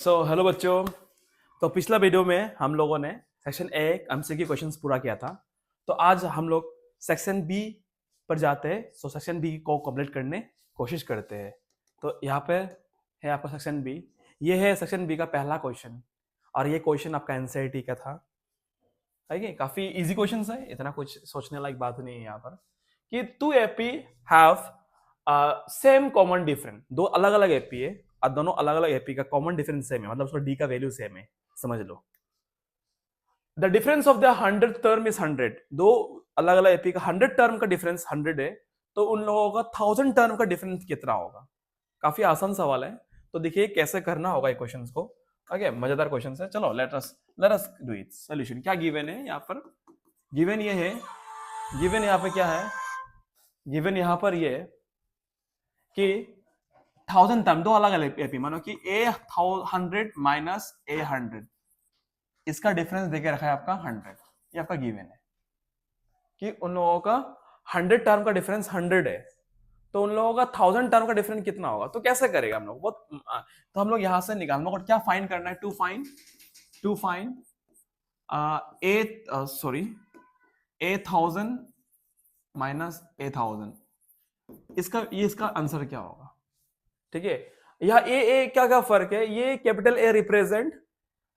Hello बच्चों। तो पिछला वीडियो में हम लोगों ने सेक्शन ए एमसीक्यू क्वेश्चंस पूरा किया था। तो आज हम लोग सेक्शन बी पर जाते हैं। सेक्शन बी को कंप्लीट करने कोशिश करते हैं। तो यहाँ पे है आपका सेक्शन बी। ये है सेक्शन बी का पहला क्वेश्चन और ये क्वेश्चन आपका एनसीईआरटी का था। है कि काफी इजी क्वेश्चन है, इतना कुछ सोचने लायक बात नहीं है यहाँ पर कि two AP have same common different. दो अलग अलग एपी है और दोनों अलग अलग एपी का कॉमन डिफरेंस सेम है, मतलब उसका डी का वैल्यू सेम है, समझ लो। The difference of the 100 term is 100। दो अलग अलग एपी का 100 टर्म का डिफरेंस 100 है, तो उन लोगों का 1000 टर्म का डिफरेंस कितना होगा। काफी आसान सवाल है। तो देखिए कैसे करना होगा क्वेश्चन को। ओके, मजेदार क्वेश्चन है। चलो late us do it. Solution क्या गिवन है यहाँ पर? गिवन ये है, गिवन यहाँ पे क्या है? गिवन यहाँ पर ये कि 1000 टर्म दो अलग अलग एपी, मानो कि A100 माइनस A100, इसका डिफरेंस देके रखा है आपका 100। ये आपका गिवन है कि उन लोगों का 100 टर्म का डिफरेंस 100 है, तो उन लोगों का 1000 टर्म का डिफरेंस कितना होगा। तो कैसे करेगा हम लोग? तो हम लोग यहां से निकालना और क्या फाइंड करना है? To find A1000 minus A1000, इसका आंसर क्या होगा? ठीक है, यह ए क्या क्या फर्क है? ये capital A represent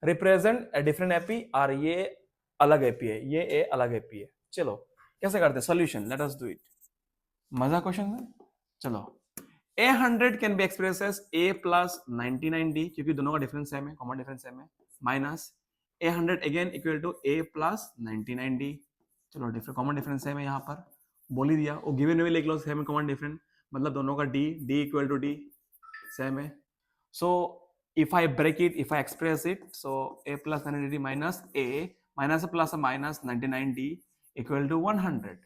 different AP और ये अलग एपी है, ये ए अलग एपी है। चलो कैसे करते हैं solution? Let us do it. मजा क्वेश्चन है। चलो, A100 can be express as A plus 99D, क्योंकि दोनों का डिफरेंस सेम है, कॉमन डिफरेंस सेम है, minus A100 again equal to A plus 99D। चलो डिफरेंट कॉमन डिफरेंस सेम है, यहाँ पर बोल ही दिया। वो गिवन में लिख लो सेम कॉमन डिफरेंस, मतलब दोनों का D equal to D same है। So if I break it, if I express it, so A plus 99D minus A plus minus 99D equal to 100.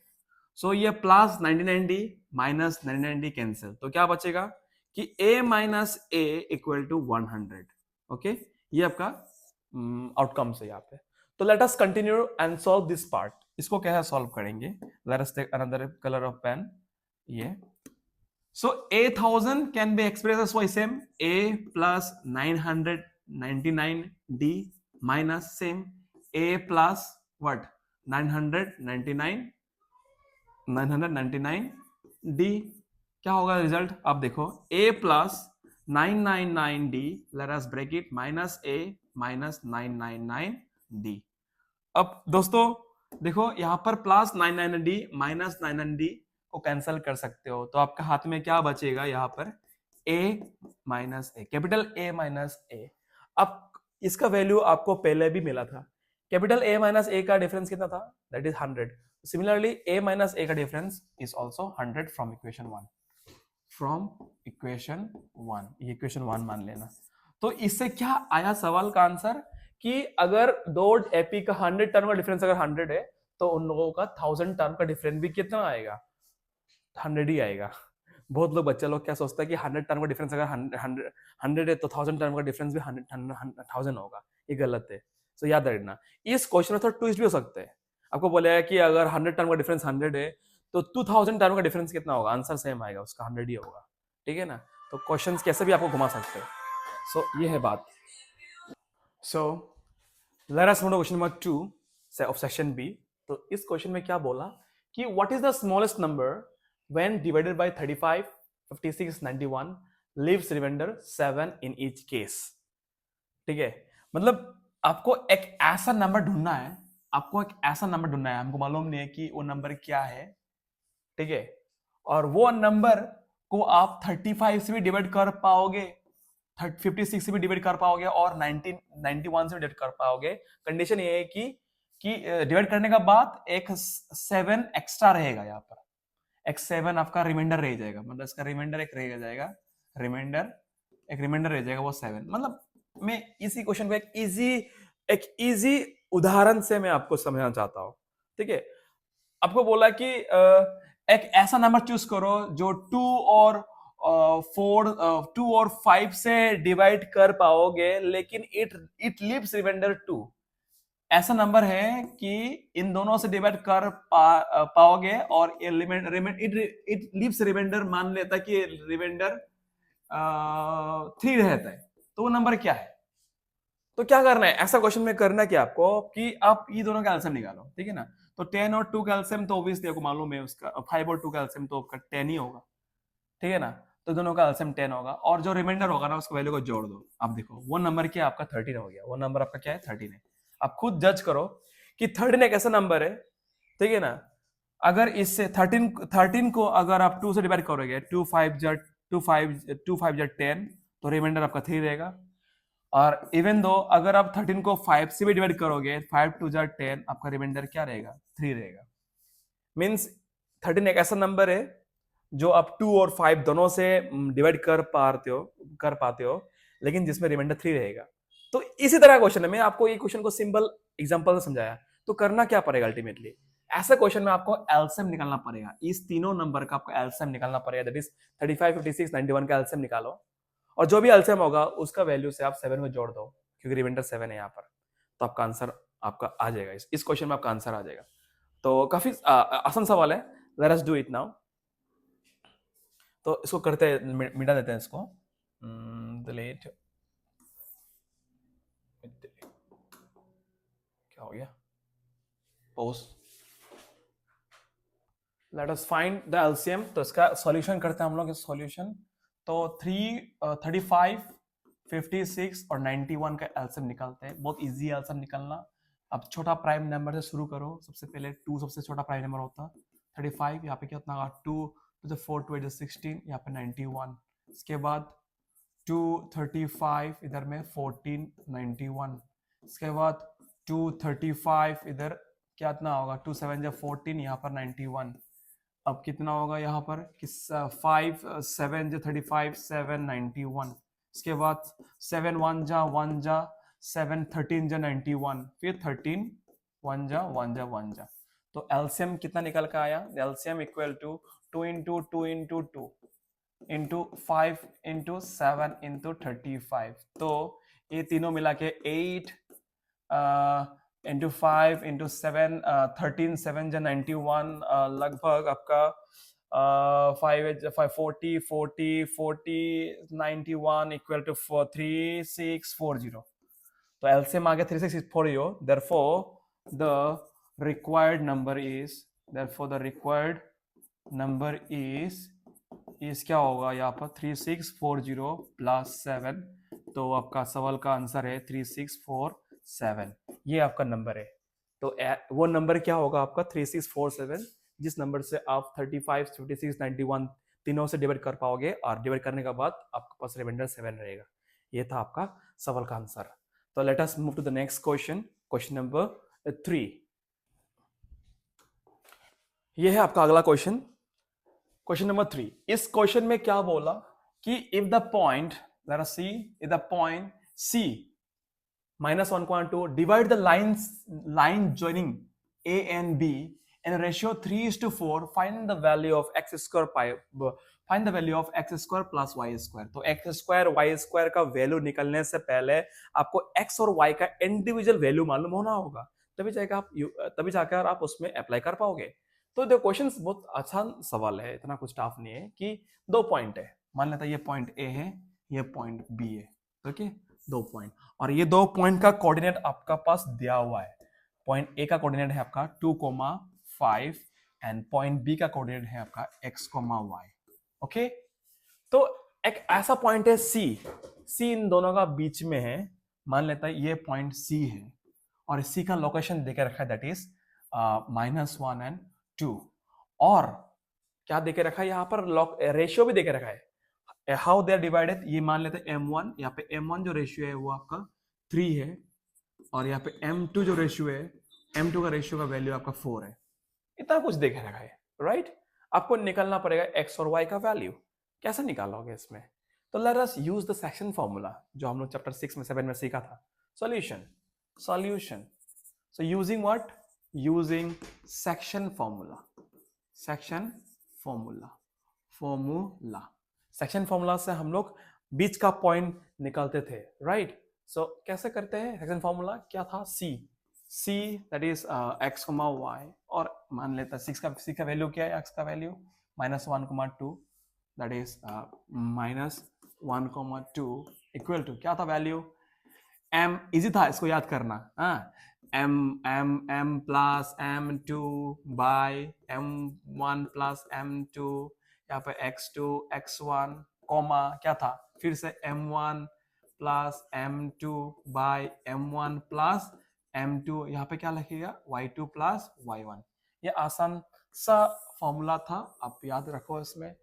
So ये plus 99D minus 99D cancel, तो क्या बचेगा कि A minus A equal to 100. Okay, ये आपका outcomes है यहाँ पे। तो let us continue and solve this part. इसको कैसे सॉल्व करेंगे? Let us take another color of pen. ये so A1000 can be expressed as y same A plus 999D minus same A plus what 999D। क्या होगा result? आप देखो A plus 999D, let us break it, minus A minus 999D। अब दोस्तों देखो यहाँ पर प्लस 999D माइनस 999D को कैंसिल कर सकते हो, तो आपका हाथ में क्या बचेगा? यहाँ पर A minus A, capital A minus A. अब इसका वैल्यू आपको पहले भी मिला था। कैपिटल A माइनस ए का डिफरेंस कितना था? That is 100। Similarly A minus A का difference is also 100 from equation 1। ये इक्वेशन 1 मान लेना। तो इससे क्या आया सवाल का आंसर कि अगर दो एपी का 100 टर्म का डिफरेंस अगर 100 है, तो उन लोगों का 1000 टर्म का डिफरेंस भी कितना आएगा? 100 ही आएगा। बहुत लोग बच्चे लोग क्या सोचता है कि 100 टर्म का डिफरेंस अगर 100 है तो 1000 टर्म का डिफरेंस भी 1000 होगा। ये गलत है। तो याद रखना, इस क्वेश्चन में थोड़ा ट्विस्ट भी हो सकते हैं। आपको बोलेगा कि अगर 100 टर्म का डिफरेंस 100 है तो 2000 टर्म का डिफरेंस कितना होगा? आंसर सेम आएगा, उसका 100 ही होगा। ठीक है ना? तो क्वेश्चंस कैसे भी आपको घुमा सकते हैं। सो ये है बात। So let us move to question number 2 of section B. तो इस क्वेश्चन में क्या बोला कि what is the smallest number when divided by 35, 56, 91 leaves reminder 7 in each case. ठीक है, मतलब आपको एक ऐसा नंबर ढूंढना है, हमको मालूम नहीं है कि वो नंबर क्या है। ठीक है, और वो नंबर को आप 35 से भी डिवाइड कर पाओगे, 56 से भी डिवाइड कर पाओगे और 91 से भी डिवाइड कर पाओगे। कंडीशन ये है कि डिवाइड करने का बाद एक 7 एक्स्ट्रा रहेगा। यहाँ पर एक 7 आपका रिमाइंडर रह जाएगा, मतलब इसका रिमाइंडर एक रह जाएगा, रिमाइंडर रह जाएगा वो 7। मतलब मैं इसी क्वेश्चन को एक इजी उदाहरण से मैं आपको समझाना चाहता हूं। ठीक है, आपको बोला कि एक ऐसा नंबर चूज करो जो 2 और 5 से डिवाइड कर पाओगे, लेकिन इट लीव्स रिमाइंडर 2। ऐसा नंबर है कि इन दोनों से डिवाइड कर पाओगे और इट लीव्स रिमाइंडर, मान लेता कि रिमाइंडर 3 रहता है। तो वो नंबर क्या है? तो क्या करना है ऐसा क्वेश्चन में, करना क्या आपको कि आप ये दोनों का एलसीएम निकालो, ठीक है ना। तो 10 और 2 का एलसीएम तो ऑब्वियसली आपको मालूम है, उसका 5 और 2 का एलसीएम तो आपका 10 ही होगा, ठीक है ना। तो दोनों का एलसीएम 10 होगा, और जो रिमाइंडर होगा ना उसको वैल्यू को जोड़ दो। अब देखो वो नंबर क्या आपका 13 हो गया, वो नंबर आपका क्या है 13 है। आप खुद जज करो कि 13 एक ऐसा नंबर है, ठीक है ना, अगर इससे 13 को अगर आप 2 से डिवाइड करोगे, 2 5 10, तो रिमाइंडर आपका 3 रहेगा। और इवन दो अगर आप 13 को 5 से भी डिवाइड करोगे, 5 2 10, आपका रिमाइंडर क्या रहेगा 3 रहेगा। मीन्स 13 एक ऐसा नंबर है जो आप 2 और 5 दोनों से डिवाइड कर पाते हो, लेकिन जिसमें रिमाइंडर 3 रहेगा। तो इसी तरह क्वेश्चन है, मैं आपको ये क्वेश्चन को सिंपल एग्जांपल से समझाया। तो करना क्या पड़ेगा अल्टीमेटली, ऐसा क्वेश्चन में आपको एलसीएम निकालना पड़ेगा, इस तीनों नंबर का आपको एलसीएम निकालना पड़ेगा, दैट इज 35 56 91 का एलसीएम निकालो, और जो भी एलसीएम होगा उसका वैल्यू से आप 7 में जोड़ दो, क्योंकि रिमाइंडर 7 है यहाँ पर। तो आपका आंसर आपका आ जाएगा, इस क्वेश्चन में आपका आंसर आ जाएगा। तो काफी आसान सवाल है, late us do it now. तो इसको करते हैं, मिटा देते हैं इसको, डिलीट, क्या हो गया, post, late us find the LCM. तो इसका सॉल्यूशन करते हैं हम लोग, इस सॉल्यूशन। तो 35 56 और 91 का एलसीएम निकालते हैं, बहुत इजी एलसीएम निकालना। अब छोटा प्राइम नंबर से शुरू करो, सबसे पहले 2 सबसे छोटा प्राइम नंबर होता है, 35 यहाँ पे कितना होगा 2 to the 4 2 8 16, यहाँ पे 91, इसके बाद 2 35 इधर में 14 91, इसके बाद 2 35 इधर क्या इतना होगा 2 7 जब 14, यहाँ पर 91। अब कितना होगा यहाँ पर कि 5 7 जो 35 7 91, इसके बाद 7 1 जा 7 13 जा 91, फिर 13 1 जा। तो एलसीएम कितना निकल कर आया, LCM equal to 2 into 2 into 2 into 5 into 7 into 35। तो ये तीनों मिला के 8 इंटू 5 इंटू 7 13 7 जा 91, लगभग आपका 5 40 40 40 91 इक्वल टू 3640। तो एलसीएम आ गया 3640, therefore the required number is therefore the required number is क्या होगा यहाँ पर 3640 प्लस 7। तो आपका सवाल का आंसर है 3647, ये आपका नंबर है। तो वो नंबर क्या होगा आपका 3647, जिस नंबर से आप 35 56 91 तीनों से डिवाइड कर पाओगे, और डिवाइड करने के बाद आपके पास रिमाइंडर 7 रहेगा। ये था आपका सवाल का आंसर। तो let us move to the next question, question number 3। ये है आपका अगला क्वेश्चन, क्वेश्चन नंबर 3। इस क्वेश्चन में क्या बोला कि if the point, let us see, if the point C -1.2 divide the line joining A and B in a ratio 3:4, find the value of x square find the value of x square plus y square। तो x square y square का value निकलने से पहले आपको x और y का individual value मालूम होना होगा, तभी जाकर आप उसमें अप्लाई कर पाओगे। तो द क्वेश्चन बहुत आसान सवाल है, इतना कुछ टफ नहीं है। कि 2 पॉइंट है, मान लेता है ये पॉइंट A है, ये पॉइंट B है, ओके 2 पॉइंट, और ये 2 पॉइंट का कोऑर्डिनेट आपका पास दिया हुआ है। पॉइंट ए का कोऑर्डिनेट है आपका 2,5 एंड पॉइंट बी का कोऑर्डिनेट है आपका x, y, ओके। तो एक ऐसा पॉइंट है C इन दोनों का बीच में है, मान लेता है ये पॉइंट C है, और C का लोकेशन देके रखा है, दैट इज -1 एंड 2, और क्या देके रखा है यहाँ पर, रेशियो भी देके रखा है। हाउ दे आर डिवाइडेड, ये मान लेते हैं M1, यहाँ पे M1 जो रेशियो है वो आपका 3 है, और यहाँ पे M2 जो रेशियो है, M2 का रेशियो का वैल्यू आपका 4 है। इतना कुछ देखे रखा है, राइट। आपको निकालना पड़ेगा x और y का वैल्यू, कैसे निकालोगे इसमें। तो let us use the section formula जो हम लोग चैप्टर 6 में 7 में सीखा था, solution. So using what, using section formula, section formula से हम लोग बीच का पॉइंट निकालते थे, राइट। सो कैसे करते हैं, सेक्शन फॉर्मूला क्या था, C that is x, y, और मान लेता है C का वैल्यू क्या है, x का value -1,2, that is -1,2 equal to क्या था वैल्यू, m इजी था इसको याद करना, हाँ, m plus m2 bye m1 plus m2, यहाँ पे x2 x1 कॉमा क्या था, फिर से m1 plus m2 bye m1 plus m2, यहाँ पे क्या लिखेगा y2 प्लस y1। ये आसान सा फॉर्मूला था, आप याद रखो इसमें।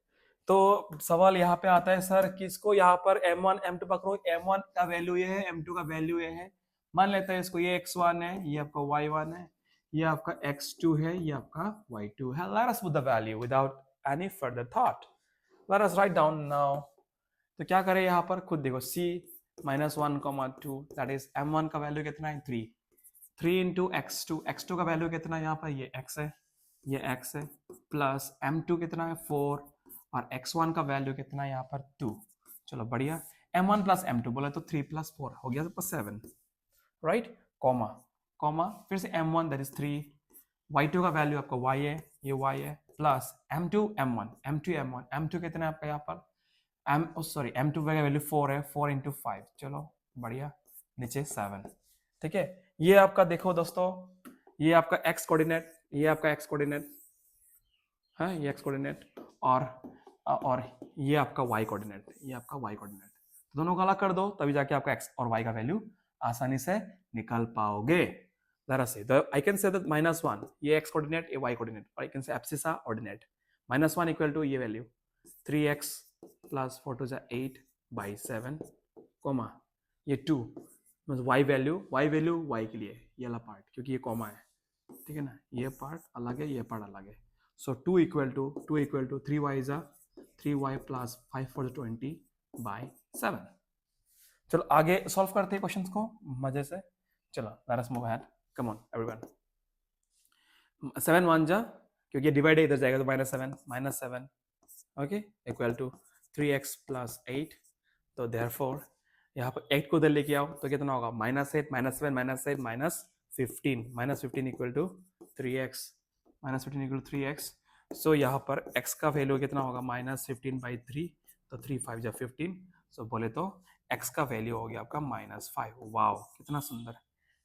तो सवाल यहाँ पे आता है सर कि इसको यहाँ पर m1 m2 पकड़ो, m1 का वैल्यू ये है, m2 का वैल्यू ये है, मान लेते हैं इसको, ये x1 है, ये आपका y1 है, ये आपका x2 है, ये आपका y2 है। Let us put the value without any further thought. Let us write down now. तो क्या करें यहाँ पर, खुद देखो, c minus 1,2 that is m1 का वैल्यू कितना है 3, 3 into x2, x2 का वैल्यू कितना है यहाँ पर, ये x है, ये x है, प्लस m2 कितना है 4 और x1 का वैल्यू कितना है यहाँ पर 2। चलो बढ़िया, m1 प्लस m2 बोले तो 3 प्लस 4 हो गया तो 7, राइट, कॉमा कॉमा, फिर से m1 दैट इज 3, y2 का वैल्यू आपका y है, ये y है, प्लस m2 m2 कितना है आपका यहाँ पर m2 का वैल्यू 4 है, 4 into 5, चलो बढ़िया, नीचे 7, ठीक है। ये आपका देखो दोस्तों, ये आपका x कोऑर्डिनेट, ये आपका x कोऑर्डिनेट है, ये x कोऑर्डिनेट, और ये आपका y कोऑर्डिनेट, ये आपका y कोऑर्डिनेट, दोनों को अलग कर दो तभी जाके आपका x और y का वैल्यू आसानी से निकाल पाओगे। जरा से I can say that -1 ये x कोऑर्डिनेट, ये y कोऑर्डिनेट, और I can say abscissa ordinate, -1 equal to ये value 3x plus 4 to 8 by 7, comma ये 2, मतलब y वैल्यू y के लिए ये वाला पार्ट, क्योंकि ये कॉमा है, ठीक है ना, ये पार्ट अलग है, ये पार्ट अलग है। So 2 equal to 3y is 3y plus 5 4 20 by 7। चलो आगे सॉल्व करते हैं क्वेश्चंस को मजे से। चलो late us move ahead, come on everyone. 7 1 जा, क्योंकि डिवाइड इधर जाएगा तो -7 okay, equal to 3x plus 8। तो देयरफॉर यहाँ पर 8 को उधर लेके आओ तो कितना होगा, -8 -7 -8 -15 equal to 3x, -15 equal to 3x। So यहाँ पर x का वैल्यू कितना होगा, -15/3, तो 3 5 जा 15, सो बोले तो x का वैल्यू हो गया आपका -5। वाओ कितना सुंदर,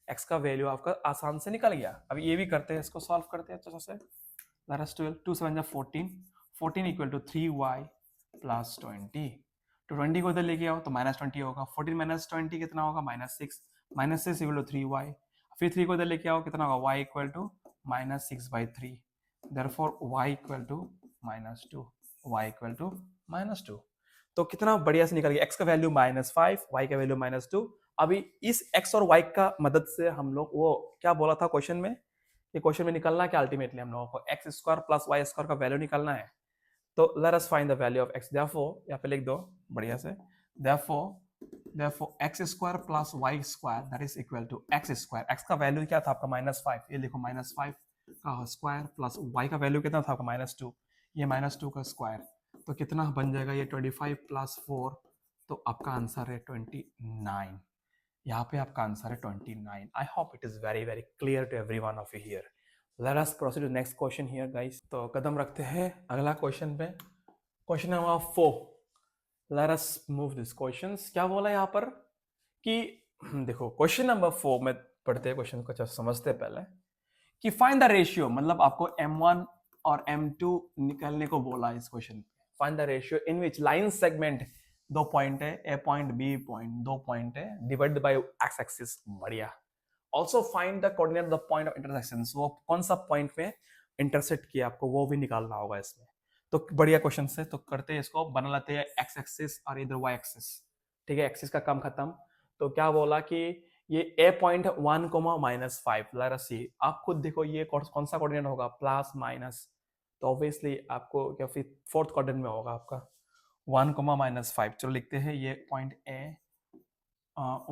x का वैल्यू आपका आसान से निकल गया। अब ये भी करते हैं, इसको सॉल्व करते हैं अच्छे से। लेट अस 12 2 7 जा 14, 14 इक्वल टू 3y प्लस 20, तो 20 को इधर लेके आओ तो -20 होगा, 14 - 20 कितना होगा, -6, -6 इक्वल टू 3y, फिर 3 को इधर लेके आओ कितना होगा, y equal to -6/3, therefore y equal to -2, y equal to -2। तो कितना बढ़िया से निकल गया, x का वैल्यू -5, y का वैल्यू -2। अभी इस x और y का मदद से हम लोग वो क्या बोला था क्वेश्चन में, ये क्वेश्चन में निकलना क्या अल्टीमेटली हम लोगों को x² प्लस y² का वैल्यू निकलना है। तो let us find the value of x, therefore यहाँ पे लिख दो बढ़िया से, therefore x² plus y² that is equal to x², x का वैल्यू क्या था आपका -5, ये लिखो -5 का स्क्वायर प्लस y का वैल्यू कितना था आपका -2, ये -2 का स्क्वायर, तो कितना बन जाएगा ये 25 प्लस 4, तो आपका आंसर है 29। यहाँ पे आपका आंसर है 29। I hope it is very very clear to everyone of you here. Let us proceed to next question here guys. तो कदम रखते हैं अगला क्वेश्चन पे, question number 4। Let us move this questions. क्या बोला यहाँ पर कि देखो क्वेश्चन नंबर 4 में पढ़ते हैं क्वेश्चन को, अच्छा समझते हैं पहले कि फाइंड द रेशियो, मतलब आपको m1 और m2 निकालने को बोला इस क्वेश्चन में। Find the ratio in which line segment, 2 point है, a point b point, 2 point है, डिवाइडेड बाय x एक्सिस, बढ़िया। Also find the coordinate the point of intersection, वो कौन सा पॉइंट में इंटरसेक्ट किया आपको वो भी निकालना होगा इसमें। तो बढ़िया क्वेश्चन से तो करते हैं इसको, बना लेते हैं x एक्सिस और इधर y एक्सिस, ठीक है, एक्सिस का काम खत्म। तो क्या बोला कि ये a पॉइंट 1, -5, लेट अस सी, आप खुद देखो ये कौन सा कोऑर्डिनेट होगा, प्लस माइनस, तो ऑब्वियसली आपको क्या फिर फोर्थ कोऑर्डिनेट में होगा आपका 1, -5। चलो लिखते हैं ये पॉइंट a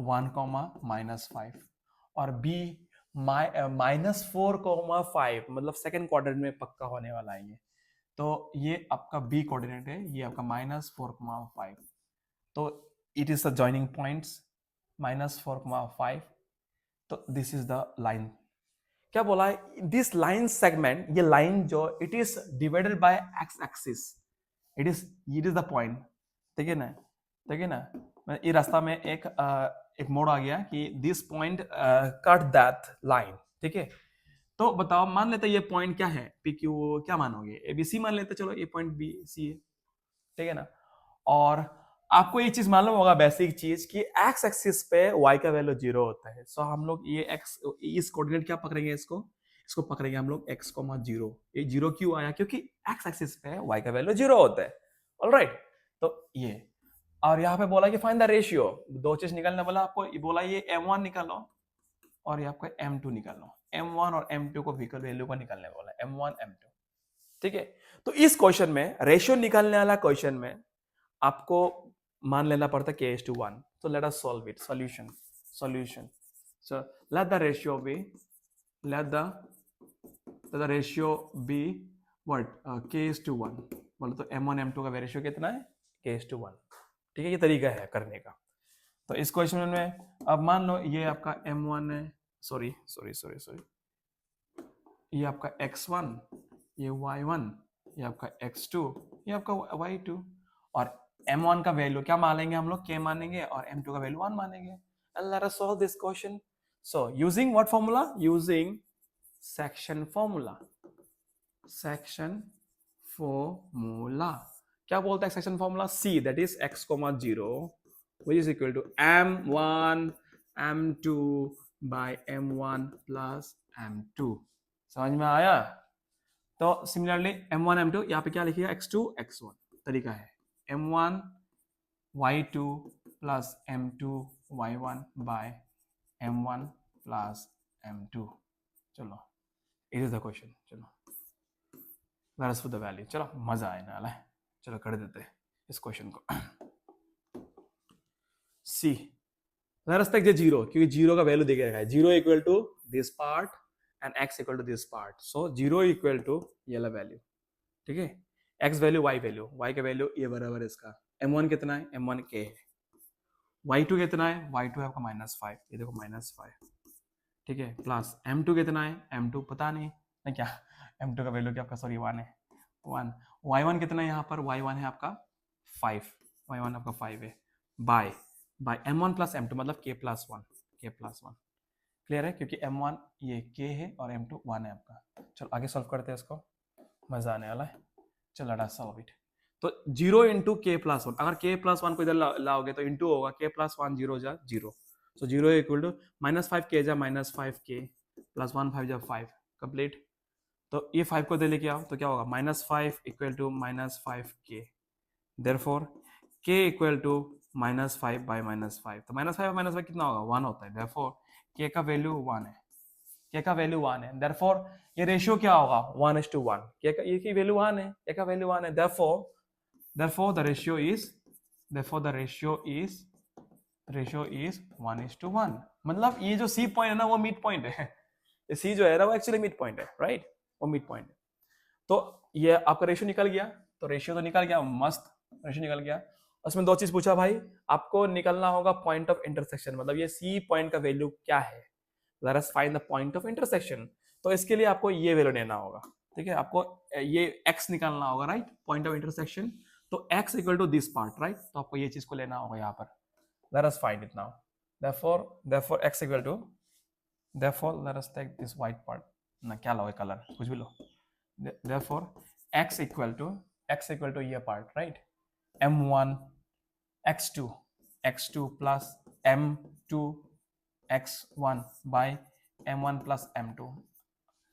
1, -5 और b -4, मतलब सेकंड क्वाड्रेंट में पक्का होने वाला है ये। तो ये आपका b कोऑर्डिनेट है, ये आपका -4, 5, तो it is the joining points -4, 5, तो दिस इज द लाइन। क्या बोला है, दिस लाइन सेगमेंट, ये लाइन जो it is divided by x axis, it is the point, ठीक है ना, ठीक है ना। ये रास्ता में एक एक मोड आ गया कि this point cut that line, ठीक है। तो बताओ, मान लेते ये पॉइंट क्या है, पी क्यू, क्या मानोगे, ए बी सी मान लेते, चलो ये पॉइंट बी सी है, ठीक है ना। और आपको ये चीज मालूम होगा, बेसिक चीज, कि एक्स एक्सिस पे y का वैल्यू 0 होता है। सो हम लोग ये x, इस कोऑर्डिनेट क्या पकड़ेंगे, इसको पकड़ेंगे हम लोग x, 0। ये 0 क्यों आया, क्योंकि एक्स एक्सिस पे y का वैल्यू 0 होता है। ऑलराइट, तो ये, और यहाँ पे बोला कि फाइंड द रेशियो, दो चीज निकालने बोला आपको, ये बोला ये m1 निकालो और ये आपका m2 निकालो, m1 और m2 को व्हीकल वैल्यू को निकालने बोला, m1 m2, ठीक है। तो इस क्वेश्चन में रेशियो निकालने वाला क्वेश्चन में आपको मान लेना पड़ता है k:1। so let us solve it, solution, so let the ratio be, let the ratio be what, k:1। बोलो तो m1 m2 का रेशियो कितना है, k:1, ठीक है। ये तरीका है करने का। तो इस क्वेश्चन में अब मान लो ये आपका m1 है, सॉरी, ये आपका x1, ये y1, ये आपका x2, ये आपका y2, और m1 का वैल्यू क्या मानेंगे हम लोग, k मानेंगे, और m2 का वैल्यू 1 मानेंगे। And let us solve this question. So using what formula, using section formula, section formula क्या बोलता है section formula, c, that is x, 0 which is equal to m1 m2 by m1 plus m2। समझ में आया। तो similarly m1 m2 यहाँ पे क्या लिखिएगा, x2 x1, तरीका है m1 y2 plus m2 y1 by m1 plus m2। चलो, इट इज द क्वेश्चन। चलो let us put the value, चलो मजा आए ना, चलो कर देते हैं इस क्वेश्चन को। सी, लेट अस टेक द 0, क्योंकि 0 का वैल्यू दे के रखा है, 0 equal to this part and x equal to this part. So 0 equal to ये वाला वैल्यू, ठीक है, x value y value, y का वैल्यू ये बराबर है इसका, m1 कितना है, m1 k है, y2 कितना है, y2 है आपका -5, ये देखो -5, ठीक है, प्लस m2 कितना है, m2 पता नहीं ना क्या, m2 का वैल्यू क्या आपका, सॉरी 1 है, 1, y1 कितना है यहाँ पर, y1 है आपका 5, y1 आपका 5 है, बाय m1 प्लस m2 मतलब k प्लस 1, क्लियर है, क्योंकि m1 ये k है और m2 1 है आपका। चलो आगे सॉल्व करते हैं इसको, मजा आने वाला है। चलो लेट अस सॉल्व इट। तो 0 इंटू k प्लस 1, अगर k प्लस 1 को इधर लाओगे तो इंटू होगा, k प्लस 1 0 जा 0, सो 0 इक्वल टू -5k जा -5k प्लस 1 5 जा 5, कंप्लीट। तो ये 5 को इधर लेके आओ तो क्या होगा, -5 equal to -5k, therefore k equal to -5 by -5, तो -5 बाय -5 कितना होगा, 1 होता है, देयरफॉर k का वैल्यू 1 है, k का वैल्यू 1 है, देयरफॉर ये रेशियो क्या होगा, 1:1, k का ये की वैल्यू 1 है, k का वैल्यू 1 है, therefore the ratio is 1:1। मतलब ये जो c पॉइंट है ना वो मिड पॉइंट है, ये c जो है ना वो एक्चुअली मिड पॉइंट है, राइट, वो मिड पॉइंट है। तो ये आपका रेशियो निकल गया, तो रेशियो तो निकल गया, मस्त रेशियो निकल गया। उसमें दो चीज पूछा भाई, आपको निकलना होगा पॉइंट ऑफ इंटरसेक्शन, मतलब ये c पॉइंट का वैल्यू क्या है, late us find the point of intersection. तो इसके लिए आपको ये वैल्यू लेना होगा, ठीक है, आपको ये x निकालना होगा, राइट, पॉइंट ऑफ इंटरसेक्शन। तो x equal to this part, right, तो आपको ये चीज को लेना होगा यहाँ पर, let us find it now, therefore x equal to, therefore let us take this white part, ना क्या लो कलर कुछ भी लो, therefore x इक्वल टू ये part, right, m1 x2 plus m2 x1 by m1 plus m2।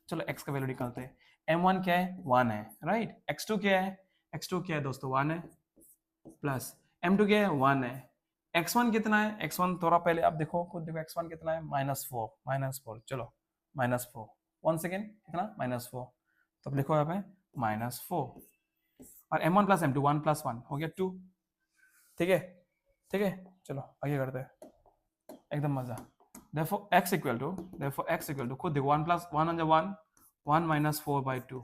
चलो x का value निकालते हैं, m1 क्या है, 1 है, राइट, x2 क्या है दोस्तों, 1 है, प्लस m2 क्या है, 1 है, x1 कितना है, x1 थोड़ा पहले आप देखो, खुद देखो x1 कितना है, -4, चलो -4, 1 सेकेंड, कितना, -4, तो अब लिखो यहाँ पे -4, और m1 प्लस m2 1 प्लस 1 हो गया 2, ठीक है, चलो आगे करते हैं, एकदम मजा। therefore x इक्वल टू खुद देखो 1 प्लस 1 1 माइनस 4 बाई 2,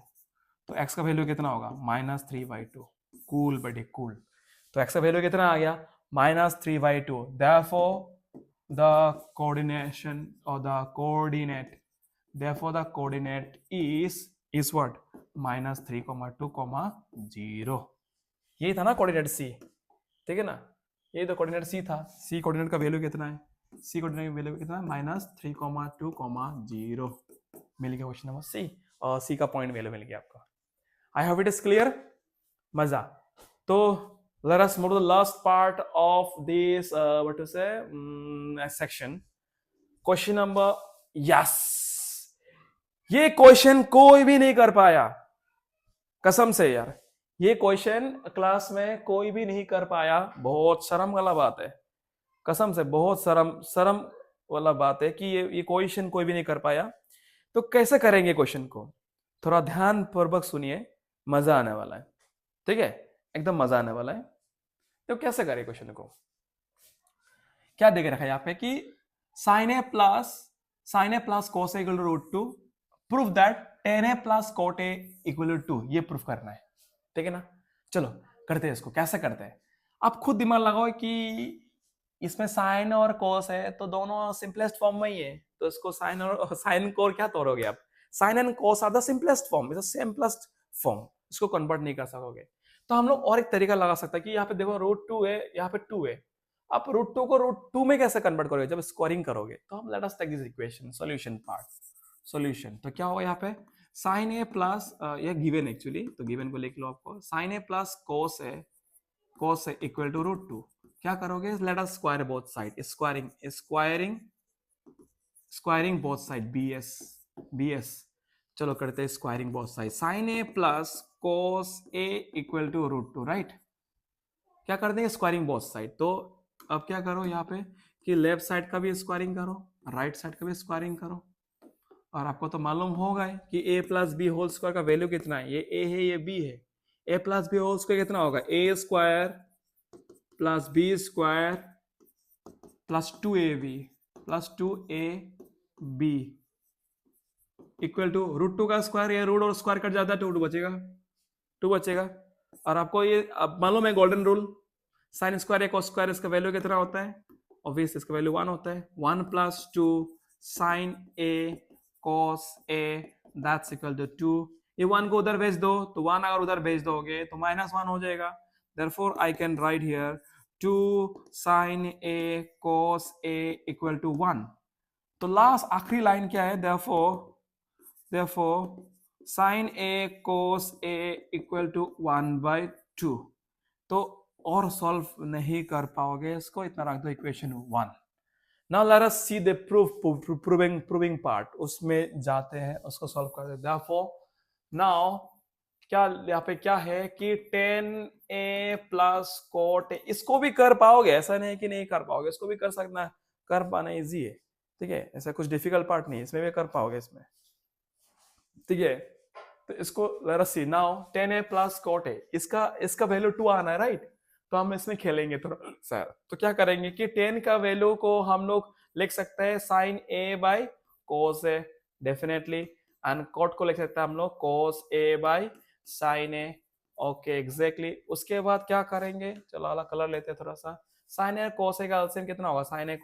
तो x का वैल्यू कितना होगा, -3/2, कूल बड़ी कूल। तो x का वैल्यू कितना आ गया, -3/2, therefore the coordinate is what, -3, 0। यही था ना कोऑर्डिनेट c, ठीक है ना, ये तो कोऑर्डिनेट c था, c कोऑर्डिनेट का वैल्यू कितना है, सी को वैल्यू कितना -3,2,0 मिल गया क्वेश्चन नंबर सी, और सी का पॉइंट वैल्यू मिल गया आपको। आई होप इट इज क्लियर। मजा। तो let us move to the last part of this what to say section. Question number, yes, ये क्वेश्चन कोई भी नहीं कर पाया कसम से यार, ये क्वेश्चन क्लास में कोई भी नहीं कर पाया। बहुत शर्म वाला बात है, कसम से बहुत शर्म वाला बात है कि ये क्वेश्चन कोई भी नहीं कर पाया। तो कैसे करेंगे क्वेश्चन को, थोड़ा ध्यान पूर्वक सुनिए, मजा आने वाला है, ठीक है, एकदम मजा आने वाला है। तो कैसे करें क्वेश्चन को, क्या देख रखा है यहाँ पे कि sin a plus cos a equal to √2, proof that tan a plus cot a equal to 2, ये प्रूफ करना है, ठीक है ना। चलो करते हैं इसको, कैसे करते हैं, आप खुद दिमाग लगाओ कि इसमें साइन और कोस है तो दोनों सिंपलेस्ट फॉर्म में ही है, तो इसको साइन को क्या तोड़ोगे आप, sine and cos are the simplest form, is the simplest form, इसको कन्वर्ट नहीं कर सकोगे। तो हम लोग और एक तरीका लगा सकते हैं कि यहाँ पे देखो √2 है, यहाँ पे 2 है, आप √2 को √2 में कैसे कन्वर्ट करोगे जब स्क्वायरिंग करोगे। तो हम let us take this equation, solution part, solution. तो क्या होगा यहाँ पे sin a प्लस, ये गिवन एक्चुअली, तो गिवन को लिख लो आपको, sin a plus cos a equal to √2। क्या करोगे, let us square both side, squaring both side, bs। चलो करते हैं squaring both side, sin a plus cos a equal to √2, right. क्या कर देंगे, स्क्वायरिंग बोथ साइड। तो अब क्या करो यहाँ पे कि लेफ्ट साइड का भी स्क्वायरिंग करो, राइट साइड का भी स्क्वायरिंग करो, और आपको तो मालूम होगा कि a plus b whole square का वैल्यू कितना है, ये a है ये b है, a plus b whole square कितना होगा, a square plus b square plus 2ab plus 2ab equal to √2 का स्क्वायर, ये रूट और स्क्वायर कट जाता है, 2 बचेगा। और आपको ये अब मालूम है गोल्डन रूल, साइन स्क्वायर ए कॉस स्क्वायर, इसका वैल्यू कितना होता है, ऑब्वियस इसका वैल्यू 1 होता है, 1 plus 2 sine a cos a that's equal to 2। ये 1 को उधर भेज दो, तो 1 अगर उधर भेज दोगे तो -1 हो जाएगा, therefore I can write here 2 sine a cos a equal to 1। तो लास्ट आखिरी लाइन क्या है, therefore sin a cos a equal to 1/2। तो और सॉल्व नहीं कर पाओगे इसको, इतना रख दो equation 1। Now let us see the proving part, उसमें जाते हैं, उसको सॉल्व करते हैं। therefore नाउ क्या यहाँ पे क्या है कि tan a plus cot a, इसको भी कर पाओगे, ऐसा नहीं कि नहीं कर पाओगे, इसको भी कर पाना इजी है, ठीक है, ऐसा कुछ डिफिकल्ट पार्ट नहीं है, इसमें भी कर पाओगे इसमें, ठीक है। तो इसको let us see now tan a plus cot a, इसका वैल्यू 2 आना है, राइट। तो हम इसमें खेलेंगे थोड़ा सा। तो क्या करेंगे कि tan का वैल्यू को हम लोग लिख सकते हैं sin a by cos a definitely, and cot को लिख सकते हैं हम लोग cos a by sin a, okay exactly. उसके बाद क्या करेंगे, चलो अलग कलर लेते हैं थोड़ा सा, sin a cos a का एलसीएम कितना होगा, sin a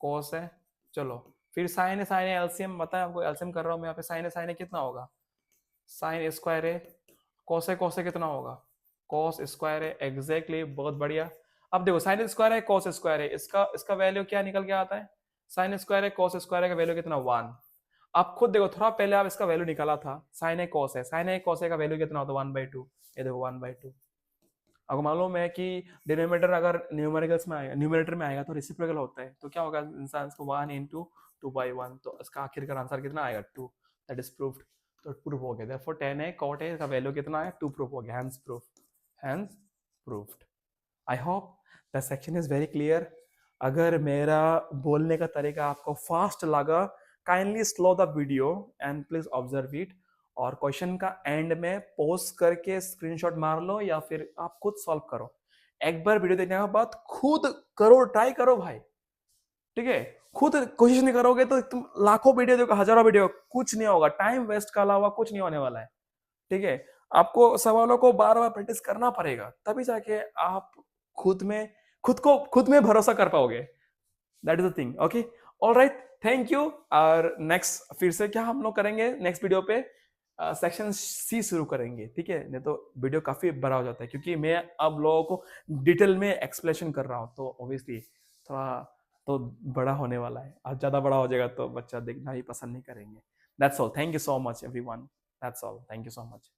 cos a, चलो फिर sin a एलसीएम बताया आपको, एलसीएम कर रहा हूं मैं यहाँ पे, sin a कितना होगा, sin square a, cos a कितना होगा, cos स्क्वायर है, एग्जैक्टली, बहुत बढ़िया। अब देखो sin स्क्वायर है cos स्क्वायर है, इसका वैल्यू क्या निकल के आता है, sin स्क्वायर है cos स्क्वायर का वैल्यू कितना 1। आप खुद देखो, थोड़ा पहले आप इसका वैल्यू निकाला था, sin a cos a का वैल्यू कितना होता है 1/2, ये देखो 1/2। आपको मालूम है कि डिनोमिनेटर अगर न्यूमरेटर में आएगा तो रेसिप्रोकल होता है, तो क्या होगा इंसान को 1 × 2/1, तो इसका आखिर का आंसर कितना आएगा 2, दैट इज प्रूव्ड। तो प्रूफ हो गया, therefore tan a cot a का वैल्यू कितना है 2, प्रूफ हो गया, hence proved। I hope the section is very clear। अगर मेरा बोलने का तरीका आपको फास्ट लगा, kindly slow the video and please observe it, और क्वेश्चन का एंड में पॉज करके स्क्रीनशॉट मार लो या फिर आप खुद सॉल्व करो। एक बार वीडियो देखने के बाद खुद करो, ट्राई करो भाई, ठीक है। खुद कोशिश नहीं करोगे तो तुम लाखों वीडियो देखो, हजारों वीडियो, कुछ नहीं होगा, टाइम वेस्ट का अलावा कुछ नहीं होने वाला है, ठीक है। आपको सवालों को बार बार प्रैक्टिस करना पड़ेगा, तभी जाके आप खुद में भरोसा कर पाओगे, that is the thing, okay. Alright, thank you. और नेक्स्ट फिर से क्या हम लोग करेंगे, नेक्स्ट वीडियो पे सेक्शन सी शुरू करेंगे, ठीक है, नहीं तो वीडियो काफी बड़ा हो जाता है, क्योंकि मैं अब लोगों को डिटेल में एक्सप्लेनेशन कर रहा हूं, तो ऑब्वियसली थोड़ा तो बड़ा होने वाला है, और ज्यादा बड़ा हो जाएगा तो बच्चा देखना ही पसंद नहीं करेंगे। That's all, thank you so much everyone, that's all, thank you so much.